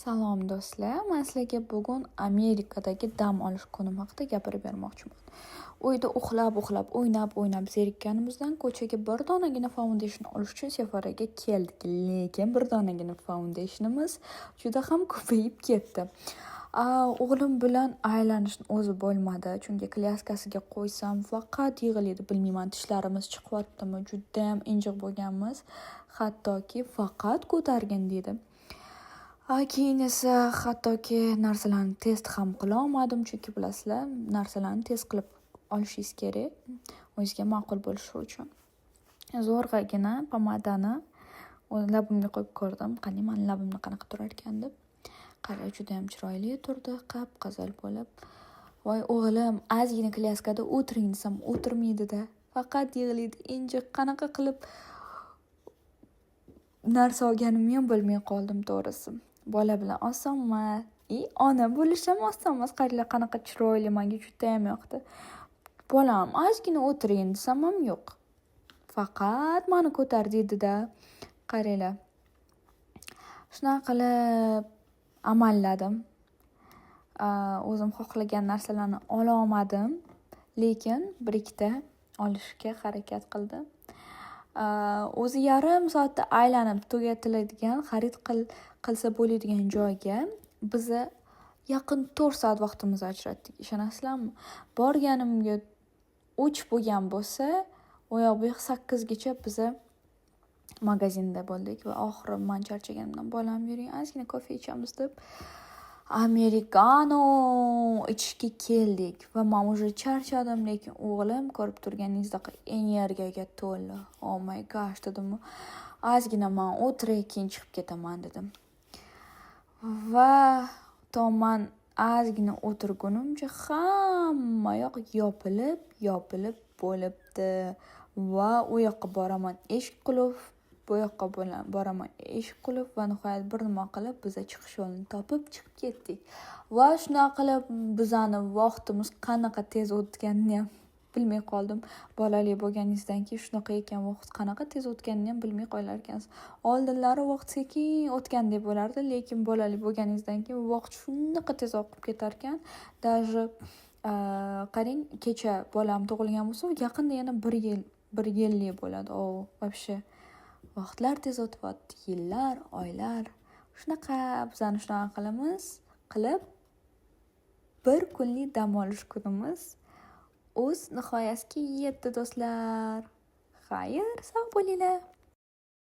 Salom do'stlar, men sizlarga bugun Amerikadagi dam olish kunim haqida gapirib bermoqchiman. Uyda uxlab, o'ynab zerikkanimizdan ko'chaga bir donagina foundation olish uchun Sephora'ga keldik. Lekin bir donagina foundationimiz juda ham ko'payib ketdi. O'g'lim bilan aylanishni o'zi bo'lmadi, chunki klyaskasiga qo'ysam faqat yig'laydi. Bilmayman, tishlarimiz chiqyaptimi, juda ham injiq bo'lganmiz. Hattoki faqat ko'targin dedi. Keyin esa hattoki narsalarni test ham qila olmadim, chunki bilasizlar, narsalarni test qilib olishingiz kerak, o'zingizga ma'qul bo'lishi uchun. Zo'rg'agina pomadani labimga qo'yib ko'rdim, qani men labimda qanaqa turar ekan deb. Qara, juda ham chiroyli turdi, qap-qizil bo'lib. Voy o'g'lim, ozgina klyaskada o'tiring desam, o'tirmaydi-da. Faqat yig'laydi, injiq qanaqa qilib narsa olganimni ham bilmay qoldim to'g'risi. Bola bilan osonmas. Ona bo'lish ham osonmas. Qaranglar qanaqa chiroyli, menga juda ham yoqdi. Bolam, ozgina o'tiring desam ham yo'q. Faqat meni ko'tar dedi-da. Qaranglar. Shunaqa qilib amalladim. O'zim xohlagan narsalarni ola olmadim, lekin bir ikkita olishga harakat qildim. O'zi yarim soatda aylanib tugatiladigan, xarid qilsa bo'ladigan joyga biza yaqin 4 soat vaqtimizni ajratdik. Ishonasizlarmi? Borganimga 3 bo'lgan bo'lsa, oyoq bu 8 gacha biza magazinda bo'ldik va oxiri men charchaganimdan bolam yuring, ozgina kofe ichamiz deb amerikano ichishga keldik va men уже charchadim, lekin o'g'lim ko'rib turganingizdek energiyaga to'ldi. Oh my gosh dedim. Ozgina men o'tiray, keyin chiqib ketaman dedim. Va men ozgina o'tirgunimcha hamma yoq yopilib bo'libdi. Va u yoqqa boraman, eshik qulf, bu yoqqa boraman, eshik qulf va nihoyat bir nima qilib biza chiqish yo'lini topib chiqib ketdik. Va shunaqa qilib bizani vaqtimiz qanaqa tez o'tganini ham bilmay qoldim. Bolali bo'lganingizdan keyin shunaqa ekan, vaqt qanaqa tez o'tganini ham bilmay qolar ekansiz. Oldinlari vaqt sekin o'tgandek bo'lardi, lekin bolali bo'lganingizdan keyin vaqt shunaqa tez oqib ketar ekan. Даже qarang, kecha bolam tug'ilgan bo'lsa, yaqinda yana 1 yillik bo'ladi. Вообще vaqtlar tez o'tyapti, yillar, oylar. Shunaqa bizani shunaqa qilib bir kunlik dam olish kunimiz o'z nihoyasiga yetdi do'stlar. Xayr, sog' bo'linglar.